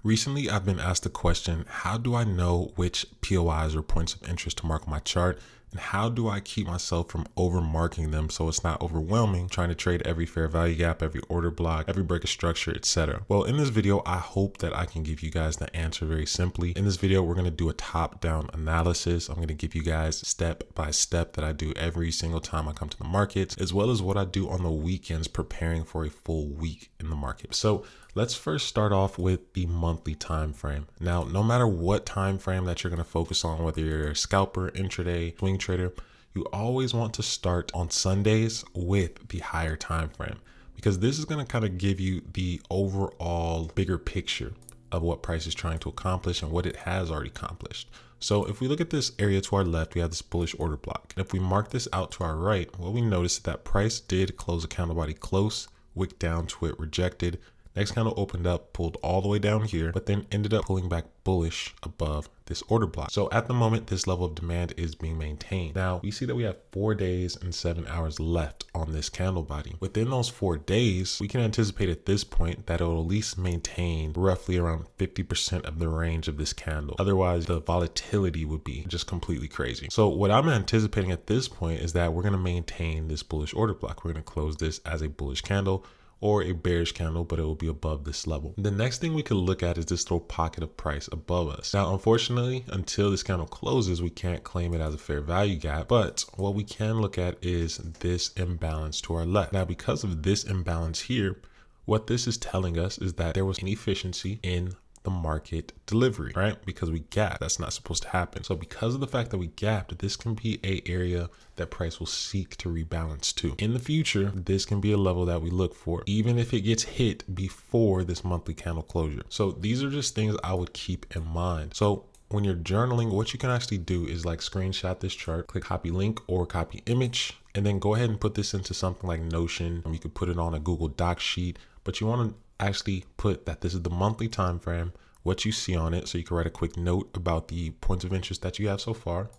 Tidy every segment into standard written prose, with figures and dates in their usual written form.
Recently, I've been asked the question, how do I know which POIs or points of interest to mark on my chart? And how do I keep myself from over marking them so it's not overwhelming, trying to trade every fair value gap, every order block, every break of structure, etc. Well, in this video, I hope that I can give you guys the answer very simply. In this video, we're going to do a top-down analysis. I'm going to give you guys step by step that I do every single time I come to the markets, as well as what I do on the weekends preparing for a full week in the market. So let's first start off with the monthly time frame. Now, no matter what time frame that you're going to focus on, whether you're a scalper, intraday, swing trader, you always want to start on Sundays with the higher time frame, because this is going to kind of give you the overall bigger picture of what price is trying to accomplish and what it has already accomplished. So if we look at this area to our left, we have this bullish order block. And if we mark this out to our right, what we notice is that price did close a candle body close, wick down to it, rejected. Next candle opened up, pulled all the way down here, but then ended up pulling back bullish above this order block. So at the moment, this level of demand is being maintained. Now we see that we have 4 days and 7 hours left on this candle body. Within those 4 days, we can anticipate at this point that it will at least maintain roughly around 50% of the range of this candle. Otherwise, the volatility would be just completely crazy. So what I'm anticipating at this point is that we're going to maintain this bullish order block. We're going to close this as a bullish candle or a bearish candle, but it will be above this level. The next thing we could look at is this little pocket of price above us. Now, unfortunately, until this candle closes, we can't claim it as a fair value gap, but what we can look at is this imbalance to our left. Now, because of this imbalance here, what this is telling us is that there was inefficiency in the market delivery, right? Because we gapped. That's not supposed to happen. So because of the fact that we gapped, this can be an area that price will seek to rebalance to. In the future, this can be a level that we look for, even if it gets hit before this monthly candle closure. So these are just things I would keep in mind. So when you're journaling, what you can actually do is like screenshot this chart, click copy link or copy image, and then go ahead and put this into something like Notion. You could put it on a Google Doc sheet, but you want to actually put that this is the monthly time frame, what you see on it, so you can write a quick note about the points of interest that you have so far.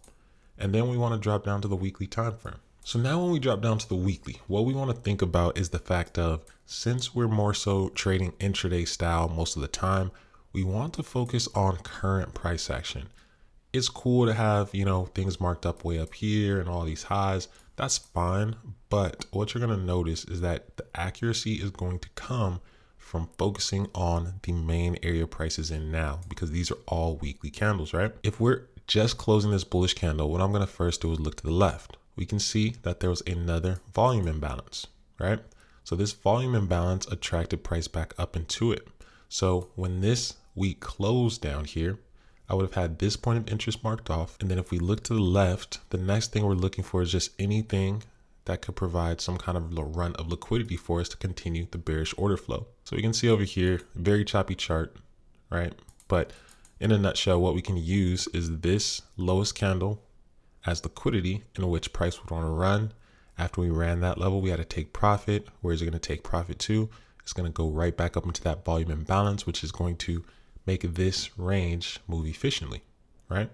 And then we want to drop down to the weekly time frame. So now when we drop down to the weekly, what we want to think about is the fact of, since we're more so trading intraday style most of the time, we want to focus on current price action. It's cool to have, things marked up way up here and all these highs. That's fine. But what you're going to notice is that the accuracy is going to come from focusing on the main area prices in now, because these are all weekly candles, right? If we're just closing this bullish candle, what I'm going to first do is look to the left. We can see that there was another volume imbalance, right? So this volume imbalance attracted price back up into it. So when this week closed down here, I would have had this point of interest marked off. And then if we look to the left, the next thing we're looking for is just anything that could provide some kind of run of liquidity for us to continue the bearish order flow. So we can see over here, very choppy chart, right? But in a nutshell, what we can use is this lowest candle as liquidity in which price would want to run. After we ran that level, we had to take profit. Where is it going to take profit to? It's going to go right back up into that volume imbalance, which is going to make this range move efficiently, right?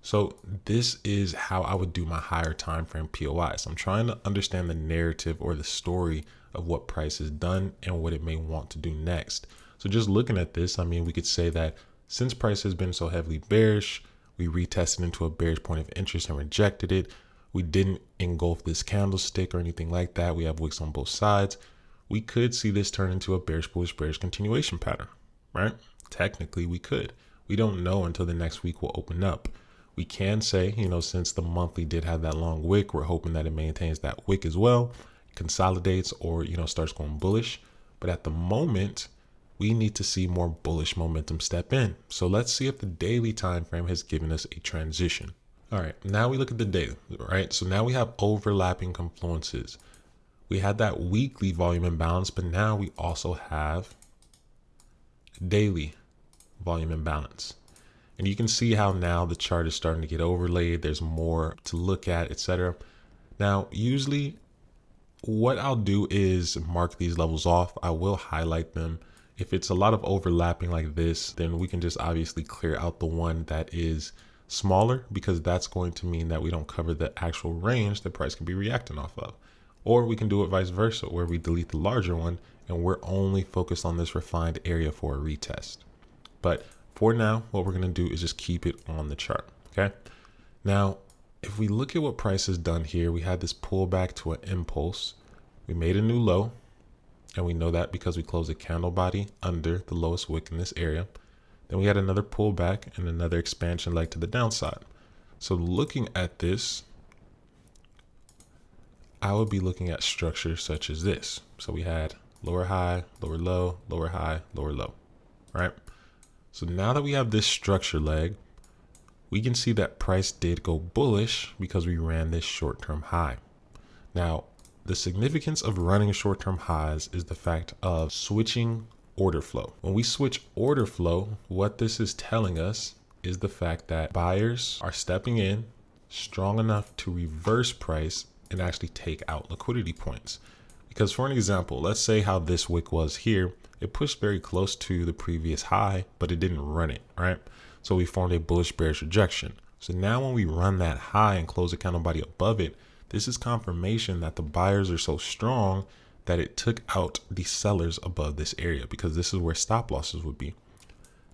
So this is how I would do my higher time frame POIs. I'm trying to understand the narrative or the story of what price has done and what it may want to do next. So just looking at this, we could say that since price has been so heavily bearish, we retested into a bearish point of interest and rejected it. We didn't engulf this candlestick or anything like that. We have wicks on both sides. We could see this turn into a bearish, bullish, bearish continuation pattern, right? Technically, we could. We don't know until the next week will open up. We can say, since the monthly did have that long wick, we're hoping that it maintains that wick as well, consolidates or, starts going bullish. But at the moment, we need to see more bullish momentum step in. So let's see if the daily time frame has given us a transition. All right, now we look at the daily, right? So now we have overlapping confluences. We had that weekly volume imbalance, but now we also have daily volume imbalance. And you can see how now the chart is starting to get overlaid. There's more to look at, etc. Now, usually what I'll do is mark these levels off. I will highlight them. If it's a lot of overlapping like this, then we can just obviously clear out the one that is smaller, because that's going to mean that we don't cover the actual range that price can be reacting off of. Or we can do it vice versa, where we delete the larger one and we're only focused on this refined area for a retest. But for now, what we're going to do is just keep it on the chart. Okay. Now, if we look at what price has done here, we had this pullback to an impulse. We made a new low, and we know that because we closed a candle body under the lowest wick in this area. Then we had another pullback and another expansion leg to the downside. So looking at this, I would be looking at structures such as this. So we had lower high, lower low, lower high, lower low, right? So now that we have this structure leg, we can see that price did go bullish because we ran this short-term high. Now, the significance of running short-term highs is the fact of switching order flow. When we switch order flow, what this is telling us is the fact that buyers are stepping in strong enough to reverse price and actually take out liquidity points. Because for an example, let's say how this wick was here, it pushed very close to the previous high, but it didn't run it, right? So we formed a bullish bearish rejection. So now when we run that high and close the candle body above it, this is confirmation that the buyers are so strong that it took out the sellers above this area, because this is where stop losses would be.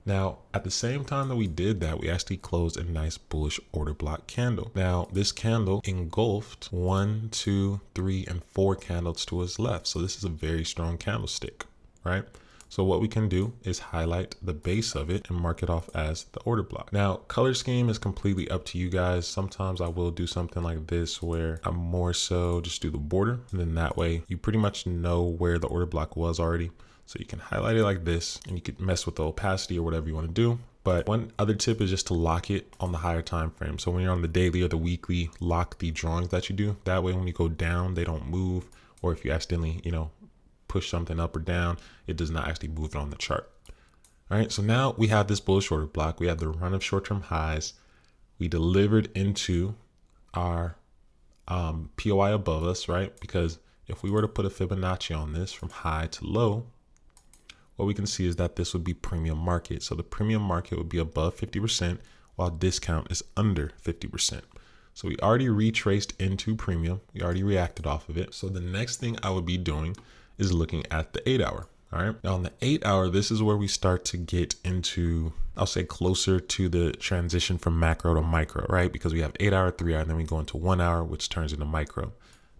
Now, at the same time that we did that, we actually closed a nice bullish order block candle. Now, this candle engulfed 1, 2, 3, and 4 candles to its left. So this is a very strong candlestick, right? So what we can do is highlight the base of it and mark it off as the order block. Now, color scheme is completely up to you guys. Sometimes I will do something like this where I'm more so just do the border, and then that way you pretty much know where the order block was already. So you can highlight it like this, and you could mess with the opacity or whatever you want to do. But one other tip is just to lock it on the higher time frame. So when you're on the daily or the weekly, lock the drawings that you do. That way when you go down, they don't move. Or if you accidentally, push something up or down, it does not actually move it on the chart. All right, so now we have this bullish order block. We have the run of short-term highs. We delivered into our POI above us, right? Because if we were to put a Fibonacci on this from high to low, what we can see is that this would be premium market. So the premium market would be above 50%, while discount is under 50%. So we already retraced into premium. We already reacted off of it. So the next thing I would be doing is looking at the 8-hour. All right. Now on the 8-hour, this is where we start to get into, I'll say, closer to the transition from macro to micro, right? Because we have 8-hour, 3-hour, and then we go into 1 hour, which turns into micro.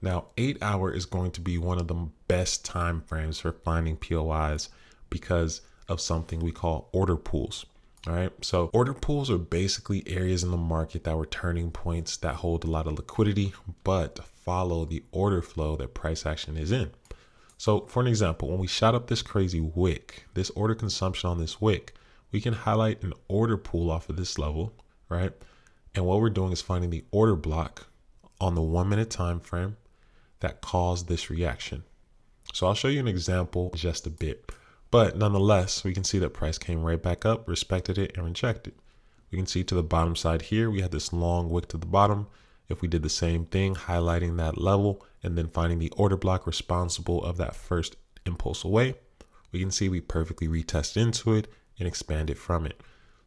Now 8-hour is going to be one of the best time frames for finding POIs because of something we call order pools. All right. So order pools are basically areas in the market that were turning points that hold a lot of liquidity, but follow the order flow that price action is in. So for an example, when we shot up this crazy wick, this order consumption on this wick, we can highlight an order pool off of this level, right? And what we're doing is finding the order block on the 1 minute time frame that caused this reaction. So I'll show you an example in just a bit, but nonetheless, we can see that price came right back up, respected it, and rejected. We can see to the bottom side here, we had this long wick to the bottom. If we did the same thing, highlighting that level and then finding the order block responsible of that first impulse away, we can see we perfectly retested into it and expanded from it.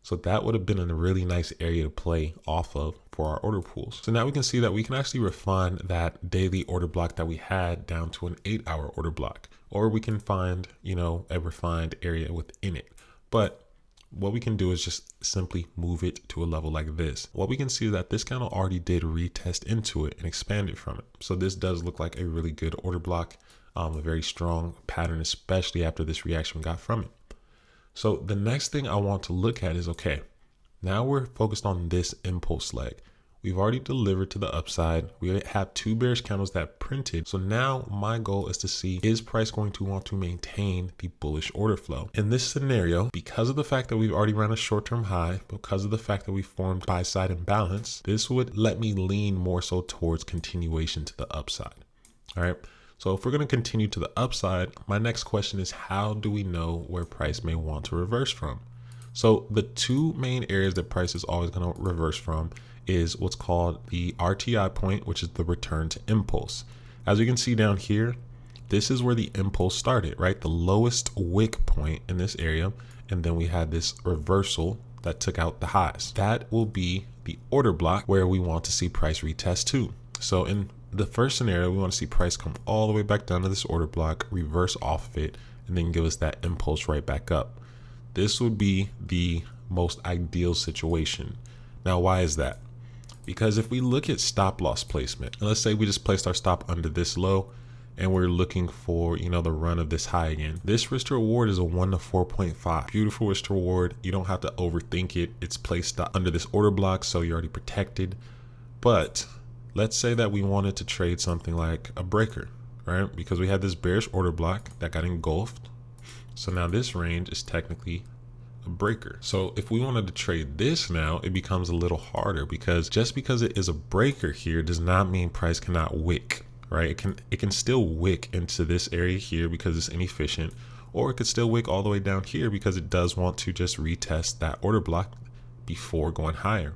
So that would have been a really nice area to play off of for our order pools. So now we can see that we can actually refine that daily order block that we had down to an 8-hour order block, or we can find, a refined area within it. But what we can do is just simply move it to a level like this. What we can see is that this candle already did retest into it and expanded from it. So this does look like a really good order block, a very strong pattern, especially after this reaction we got from it. So the next thing I want to look at is, okay, now we're focused on this impulse leg. We've already delivered to the upside. We have 2 bearish candles that printed. So now my goal is to see, is price going to want to maintain the bullish order flow? In this scenario, because of the fact that we've already run a short-term high, because of the fact that we formed buy-side imbalance, this would let me lean more so towards continuation to the upside. All right. So if we're going to continue to the upside, my next question is, how do we know where price may want to reverse from? So the 2 main areas that price is always going to reverse from is what's called the RTI point, which is the return to impulse. As you can see down here, this is where the impulse started, right? The lowest wick point in this area. And then we had this reversal that took out the highs. That will be the order block where we want to see price retest to. So in the first scenario, we want to see price come all the way back down to this order block, reverse off of it, and then give us that impulse right back up. This would be the most ideal situation. Now, why is that? Because if we look at stop loss placement, and let's say we just placed our stop under this low and we're looking for, the run of this high again. This risk to reward is a 1 to 4.5. Beautiful risk to reward. You don't have to overthink it. It's placed under this order block, so you're already protected. But let's say that we wanted to trade something like a breaker, right? Because we had this bearish order block that got engulfed. So now this range is technically a breaker. So if we wanted to trade this now, it becomes a little harder, because just because it is a breaker here does not mean price cannot wick, right? It can still wick into this area here because it's inefficient, or it could still wick all the way down here because it does want to just retest that order block before going higher.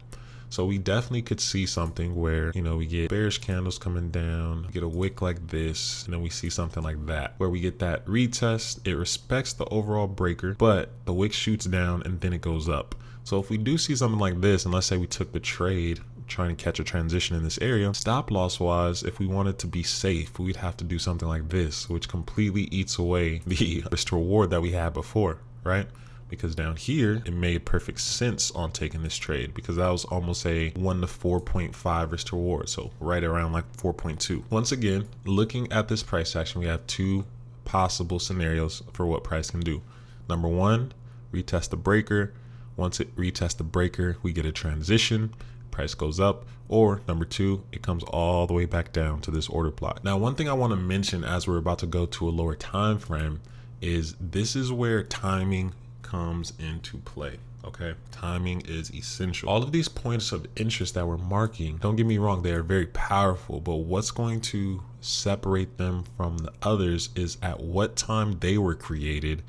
So we definitely could see something where, we get bearish candles coming down, get a wick like this, and then we see something like that, where we get that retest. It respects the overall breaker, but the wick shoots down and then it goes up. So if we do see something like this, and let's say we took the trade trying to catch a transition in this area, stop loss wise, if we wanted to be safe, we'd have to do something like this, which completely eats away the risk to reward that we had before, right? Because down here, it made perfect sense on taking this trade, because that was almost a 1 to 4.5 risk to reward. So right around like 4.2. Once again, looking at this price action, we have two possible scenarios for what price can do. Number one, retest the breaker. Once it retests the breaker, we get a transition, price goes up. Or number two, it comes all the way back down to this order block. Now, one thing I want to mention as we're about to go to a lower time frame is this is where timing comes into play. Okay, timing is essential. All of these points of interest that we're marking, don't get me wrong, they are very powerful, but what's going to separate them from the others is at what time they were created,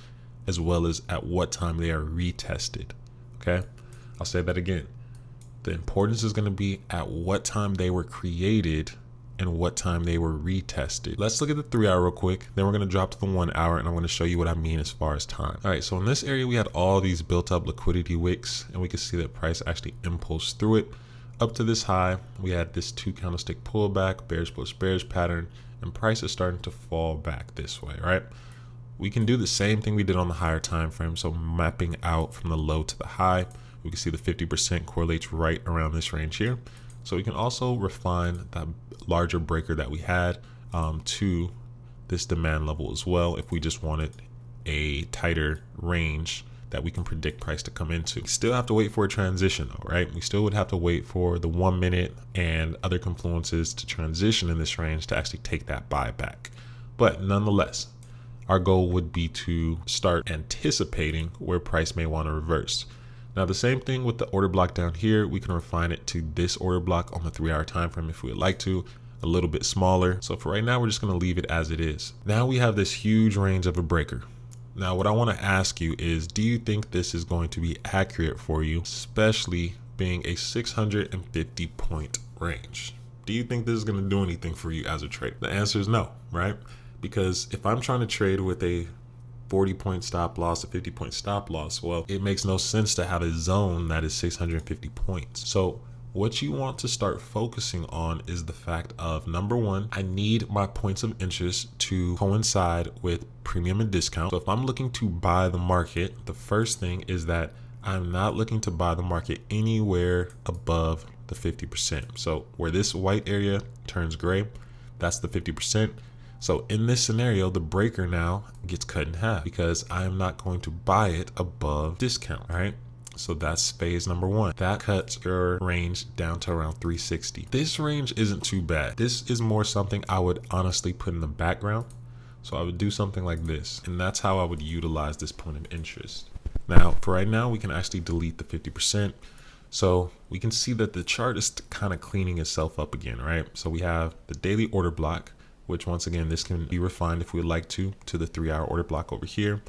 as well as at what time they are retested. Okay, I'll say that again. The importance is going to be at what time they were created and what time they were retested. Let's look at the 3 hour real quick. Then we're going to drop to the 1 hour, and I'm going to show you what I mean as far as time. All right, so in this area, we had all these built up liquidity wicks, and we can see that price actually impulsed through it up to this high. We had this 2 candlestick pullback, bearish plus bearish pattern, and price is starting to fall back this way, right? We can do the same thing we did on the higher time frame. So mapping out from the low to the high, we can see the 50% correlates right around this range here. So we can also refine that larger breaker that we had to this demand level as well, if we just wanted a tighter range that we can predict price to come into. We still have to wait for a transition though, right? We still would have to wait for the 1 minute and other confluences to transition in this range to actually take that buy back. But nonetheless, our goal would be to start anticipating where price may want to reverse. Now, the same thing with the order block down here, we can refine it to this order block on the 3 hour time frame if we would like to, a little bit smaller. So for right now, we're just going to leave it as it is. Now we have this huge range of a breaker. Now, what I want to ask you is, do you think this is going to be accurate for you, especially being a 650 point range? Do you think this is going to do anything for you as a trader? The answer is no, right? Because if I'm trying to trade with a 40 point stop loss, a 50 point stop loss, well, it makes no sense to have a zone that is 650 points. So what you want to start focusing on is the fact of, number one, I need my points of interest to coincide with premium and discount. So if I'm looking to buy the market, the first thing is that I'm not looking to buy the market anywhere above the 50%. So where this white area turns gray, that's the 50%. So in this scenario, the breaker now gets cut in half because I am not going to buy it above discount, right? So that's phase number one. That cuts your range down to around 360. This range isn't too bad. This is more something I would honestly put in the background. So I would do something like this, and that's how I would utilize this point of interest. Now, for right now, we can actually delete the 50%. So we can see that the chart is kind of cleaning itself up again, right? So we have the daily order block, which once again, this can be refined if we would like to the 3 hour order block over here.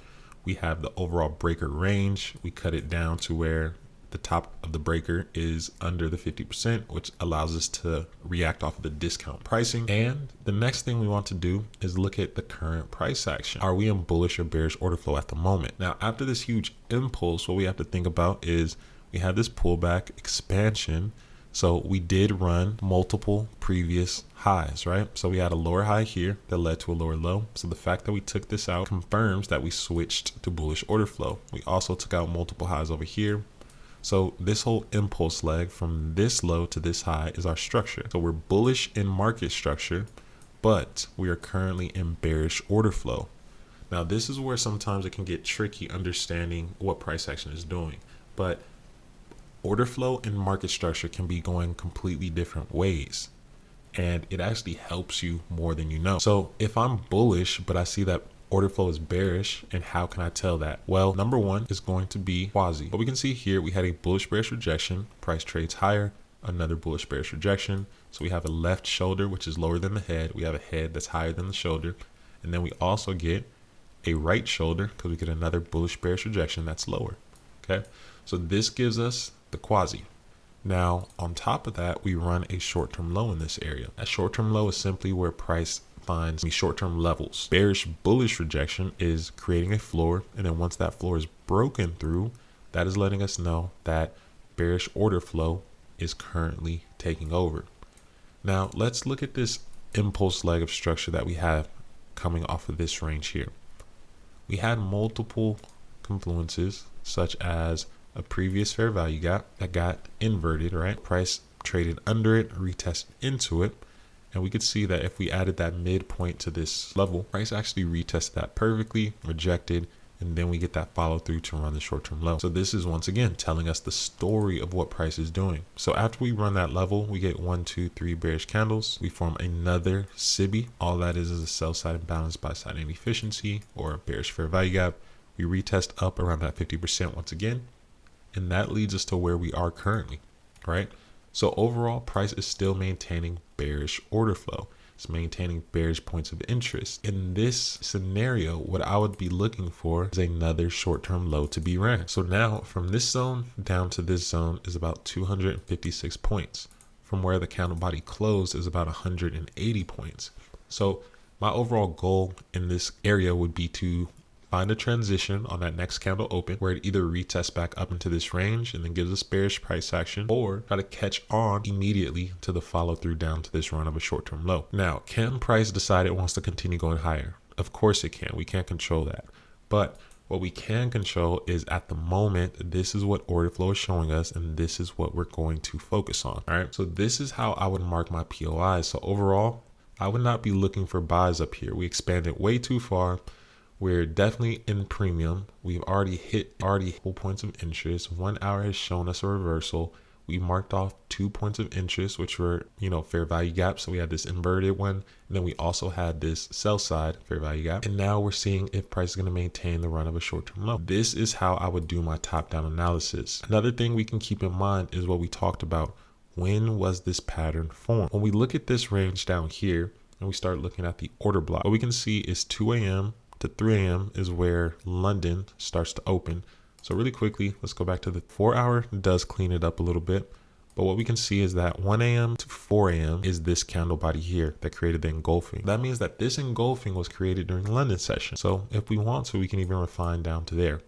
We have the overall breaker range. We cut it down to where the top of the breaker is under the 50%, which allows us to react off of the discount pricing. And the next thing we want to do is look at the current price action. Are we in bullish or bearish order flow at the moment? Now, after this huge impulse, what we have to think about is we have this pullback expansion So we did run multiple previous highs, right? So we had a lower high here that led to a lower low. So the fact that we took this out confirms that we switched to bullish order flow. We also took out multiple highs over here. So this whole impulse leg from this low to this high is our structure. So we're bullish in market structure, but we are currently in bearish order flow. Now this is where sometimes it can get tricky understanding what price action is doing, but order flow and market structure can be going completely different ways, and it actually helps you more than you know. So if I'm bullish, but I see that order flow is bearish, and how can I tell that? Well, number one is going to be quasi. But we can see here we had a bullish bearish rejection, price trades higher, another bullish bearish rejection. So we have a left shoulder, which is lower than the head. We have a head that's higher than the shoulder. And then we also get a right shoulder because we get another bullish bearish rejection that's lower. Okay, so this gives us the quasi. Now, on top of that, we run a short-term low in this area. A short-term low is simply where price finds short-term levels. Bearish bullish rejection is creating a floor, and then once that floor is broken through, that is letting us know that bearish order flow is currently taking over. Now, let's look at this impulse leg of structure that we have coming off of this range here. We had multiple confluences, such as a previous fair value gap that got inverted, right? Price traded under it, retested into it. And we could see that if we added that midpoint to this level, price actually retested that perfectly, rejected, and then we get that follow through to run the short-term low. So this is once again telling us the story of what price is doing. So after we run that level, we get 1, 2, 3 bearish candles. We form another SIBI. All that is a sell side imbalance, buy side inefficiency, or a bearish fair value gap. We retest up around that 50% once again. And that leads us to where we are currently, right? So overall, price is still maintaining bearish order flow. It's maintaining bearish points of interest. In this scenario, what I would be looking for is another short-term low to be ran. So now from this zone down to this zone is about 256 points. From where the candle body closed is about 180 points. So my overall goal in this area would be to find a transition on that next candle open where it either retests back up into this range and then gives us bearish price action, or try to catch on immediately to the follow through down to this run of a short-term low. Now, can price decide it wants to continue going higher? Of course it can. We can't control that. But what we can control is at the moment, this is what order flow is showing us, and this is what we're going to focus on. All right. So this is how I would mark my POIs. So overall, I would not be looking for buys up here. We expanded way too far. We're definitely in premium. We've already hit full points of interest. 1 hour has shown us a reversal. We marked off 2 points of interest, which were, fair value gaps. So we had this inverted one. And then we also had this sell side fair value gap. And now we're seeing if price is going to maintain the run of a short-term low. This is how I would do my top-down analysis. Another thing we can keep in mind is what we talked about. When was this pattern formed? When we look at this range down here and we start looking at the order block, what we can see is 2 a.m. to 3 a.m. is where London starts to open. So really quickly, let's go back to the 4 hour. It does clean it up a little bit. But what we can see is that 1 a.m. to 4 a.m. is this candle body here that created the engulfing. That means that this engulfing was created during London session. So if we want to, we can even refine down to there.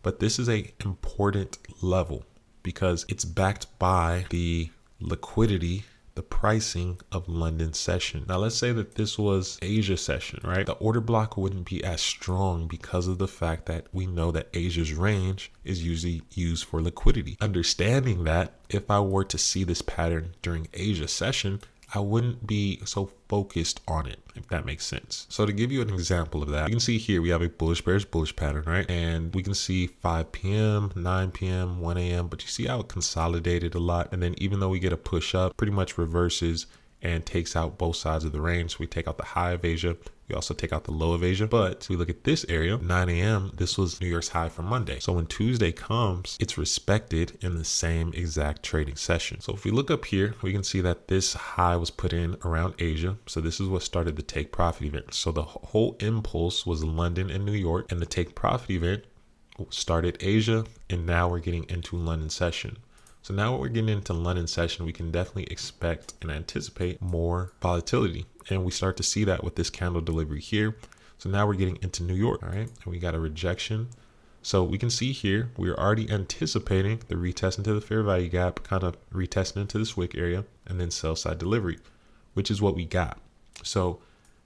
But this is a important level because it's backed by the liquidity, the pricing of London session. Now let's say that this was Asia session, right? The order block wouldn't be as strong because of the fact that we know that Asia's range is usually used for liquidity. Understanding that, if I were to see this pattern during Asia session, I wouldn't be so focused on it, if that makes sense. So to give you an example of that, you can see here we have a bullish bearish bullish pattern, right? And we can see 5 p.m., 9 p.m., 1 a.m., but you see how it consolidated a lot. And then even though we get a push up, pretty much reverses and takes out both sides of the range. So we take out the high of Asia. We also take out the low of Asia. But we look at this area, 9 a.m., this was New York's high for Monday. So when Tuesday comes, it's respected in the same exact trading session. So if we look up here, we can see that this high was put in around Asia. So this is what started the take profit event. So the whole impulse was London and New York, and the take profit event started Asia. And now we're getting into London session. So now what we're getting into London session, we can definitely expect and anticipate more volatility. And we start to see that with this candle delivery here. So now we're getting into New York, all right? And we got a rejection. So we can see here, we're already anticipating the retest into the fair value gap, kind of retesting into this wick area, and then sell side delivery, which is what we got. So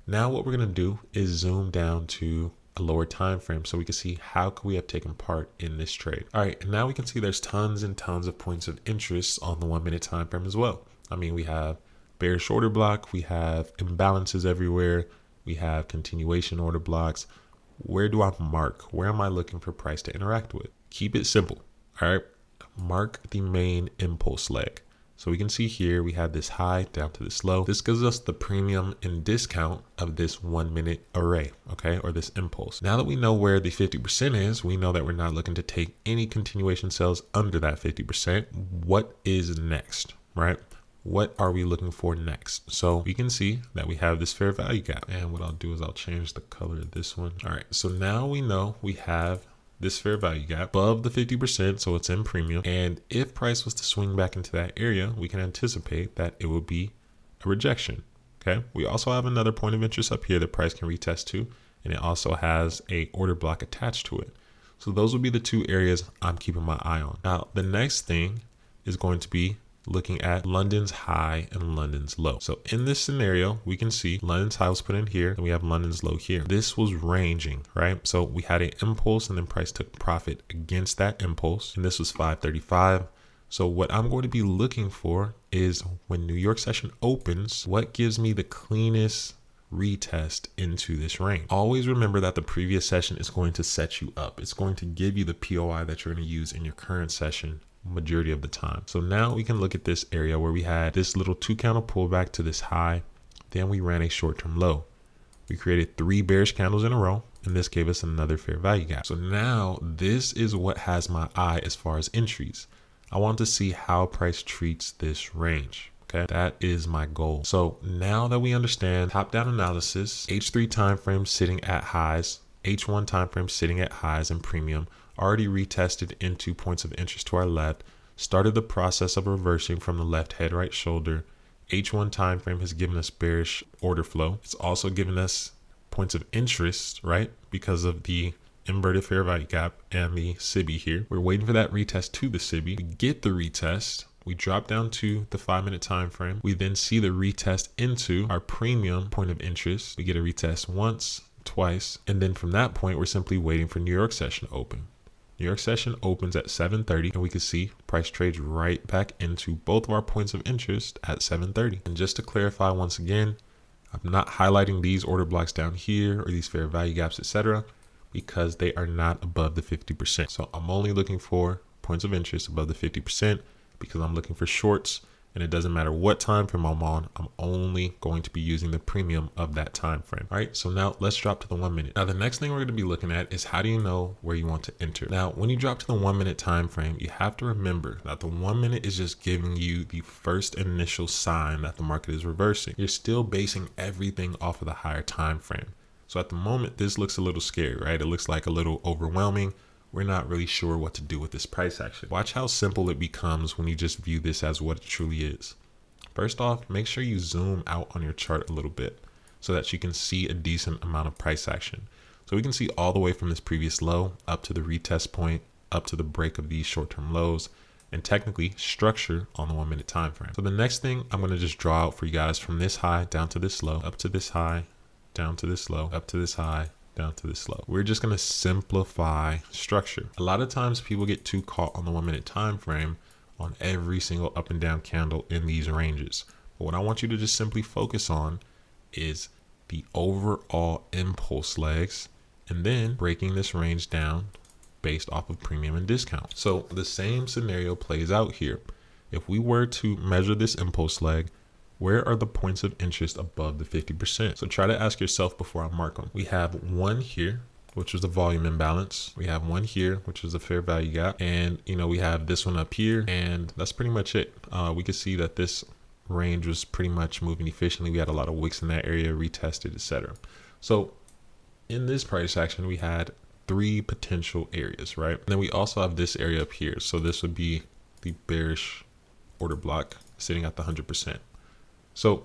now what we're going to do is zoom down to a lower time frame so we can see how could we have taken part in this trade. All right, and now we can see there's tons and tons of points of interest on the 1 minute time frame as well. I mean, we have bearish order block, we have imbalances everywhere, we have continuation order blocks. Where do I mark? Where am I looking for price to interact with? Keep it simple. All right, mark the main impulse leg. So we can see here we have this high down to this low. This gives us the premium and discount of this 1 minute array, okay, or this impulse. Now that we know where the 50% is, we know that we're not looking to take any continuation sales under that 50%. What is next, right? What are we looking for next? So we can see that we have this fair value gap. And what I'll do is I'll change the color of this one. All right, so now we know we have this fair value gap above the 50%, so it's in premium. And if price was to swing back into that area, we can anticipate that it would be a rejection, okay? We also have another point of interest up here that price can retest to, and it also has a order block attached to it. So those would be the two areas I'm keeping my eye on. Now, the next thing is going to be looking at London's high and London's low. So in this scenario, we can see London's high was put in here and we have London's low here. This was ranging, right? So we had an impulse and then price took profit against that impulse. And this was 535. So what I'm going to be looking for is when New York session opens, what gives me the cleanest retest into this range. Always remember that the previous session is going to set you up. It's going to give you the POI that you're going to use in your current session majority of the time. So now we can look at this area where we had this little 2 candle pullback to this high. Then we ran a short-term low. We created 3 bearish candles in a row, and this gave us another fair value gap. So now this is what has my eye as far as entries. I want to see how price treats this range. Okay, that is my goal. So now that we understand top-down analysis, H3 time frame sitting at highs, H1 time frame sitting at highs and premium, already retested into points of interest to our left, started the process of reversing from the left head right shoulder. H1 time frame has given us bearish order flow. It's also given us points of interest, right? Because of the inverted fair value gap and the SIBI here. We're waiting for that retest to the SIBI. We get the retest. We drop down to the 5 minute time frame. We then see the retest into our premium point of interest. We get a retest once, twice, and then from that point, we're simply waiting for New York session to open. New York session opens at 7:30, and we can see price trades right back into both of our points of interest at 7:30. And just to clarify once again, I'm not highlighting these order blocks down here or these fair value gaps, etc., because they are not above the 50%. So I'm only looking for points of interest above the 50% because I'm looking for shorts, and it doesn't matter what time frame I'm on, I'm only going to be using the premium of that time frame. All right, so now let's drop to the 1 minute. Now the next thing we're going to be looking at is how do you know where you want to enter? Now, when you drop to the 1 minute time frame, you have to remember that the 1 minute is just giving you the first initial sign that the market is reversing. You're still basing everything off of the higher time frame. So at the moment, this looks a little scary, right? It looks like a little overwhelming. We're not really sure what to do with this price action. Watch how simple it becomes when you just view this as what it truly is. First off, make sure you zoom out on your chart a little bit so that you can see a decent amount of price action. So we can see all the way from this previous low up to the retest point, up to the break of these short-term lows, and technically structure on the 1 minute time frame. So the next thing I'm going to just draw out for you guys from this high down to this low, up to this high, down to this low, up to this high, down to this low. We're just going to simplify structure. A lot of times people get too caught on the 1 minute time frame on every single up and down candle in these ranges. But what I want you to just simply focus on is the overall impulse legs and then breaking this range down based off of premium and discount. So the same scenario plays out here. If we were to measure this impulse leg, where are the points of interest above the 50%? So try to ask yourself before I mark them. We have one here, which was the volume imbalance. We have one here, which is the fair value gap. And, we have this one up here, and that's pretty much it. We could see that this range was pretty much moving efficiently. We had a lot of wicks in that area, retested, etc. So in this price action, we had 3 potential areas, right? And then we also have this area up here. So this would be the bearish order block sitting at the 100%. So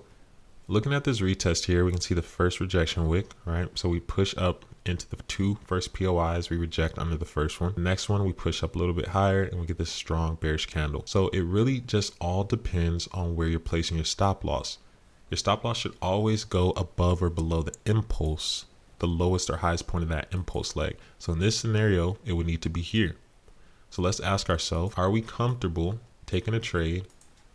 looking at this retest here, we can see the first rejection wick, right? So we push up into the two first POIs. We reject under the first one. The next one, we push up a little bit higher and we get this strong bearish candle. So it really just all depends on where you're placing your stop loss. Your stop loss should always go above or below the impulse, the lowest or highest point of that impulse leg. So in this scenario, it would need to be here. So let's ask ourselves, are we comfortable taking a trade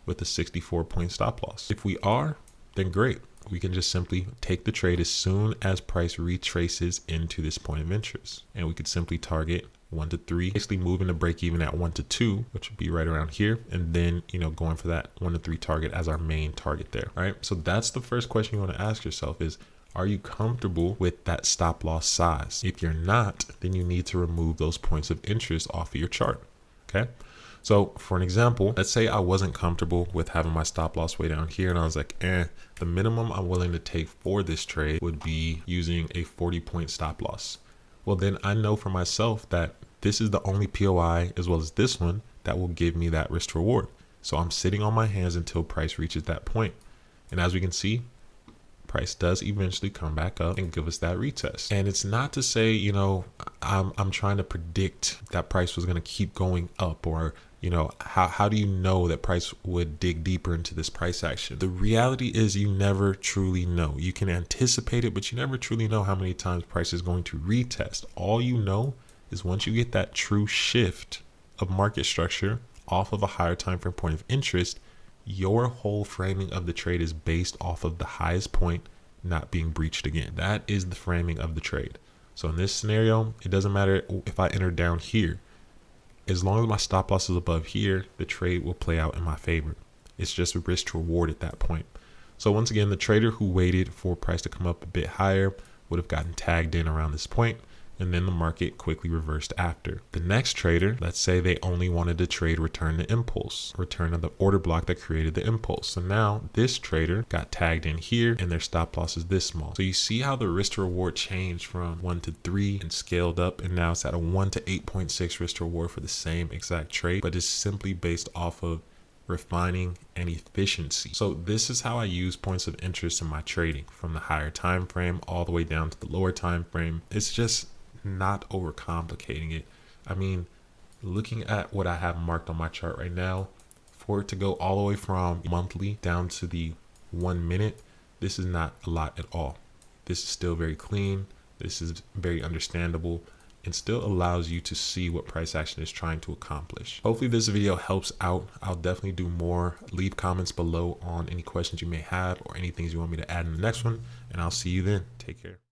with a 64-point stop loss? If we are, then great. We can just simply take the trade as soon as price retraces into this point of interest. And we could simply target 1 to 3, basically moving the break even at 1 to 2, which would be right around here. And then, going for that 1 to 3 target as our main target there. All right. So that's the first question you want to ask yourself is, are you comfortable with that stop loss size? If you're not, then you need to remove those points of interest off of your chart. Okay. So for an example, let's say I wasn't comfortable with having my stop loss way down here and I was like, the minimum I'm willing to take for this trade would be using a 40-point stop loss. Well, then I know for myself that this is the only POI as well as this one that will give me that risk to reward. So I'm sitting on my hands until price reaches that point. And as we can see, price does eventually come back up and give us that retest. And it's not to say, I'm trying to predict that price was going to keep going up, or, how do you know that price would dig deeper into this price action? The reality is you never truly know. You can anticipate it, but you never truly know how many times price is going to retest. All you know is once you get that true shift of market structure off of a higher time frame point of interest, your whole framing of the trade is based off of the highest point not being breached again. That is the framing of the trade. So in this scenario, it doesn't matter if I enter down here. As long as my stop loss is above here, the trade will play out in my favor. It's just a risk to reward at that point. So once again, the trader who waited for price to come up a bit higher would have gotten tagged in around this point, and then the market quickly reversed after. The next trader, let's say they only wanted to trade return to impulse, return of the order block that created the impulse. So now this trader got tagged in here and their stop loss is this small. So you see how the risk to reward changed from 1 to 3 and scaled up, and now it's at a 1 to 8.6 risk to reward for the same exact trade, but it's simply based off of refining and efficiency. So this is how I use points of interest in my trading, from the higher time frame all the way down to the lower time frame. It's just not overcomplicating it. I mean, looking at what I have marked on my chart right now, for it to go all the way from monthly down to the 1 minute, this is not a lot at all. This is still very clean. This is very understandable and still allows you to see what price action is trying to accomplish. Hopefully this video helps out. I'll definitely do more. Leave comments below on any questions you may have or any things you want me to add in the next one, and I'll see you then. Take care.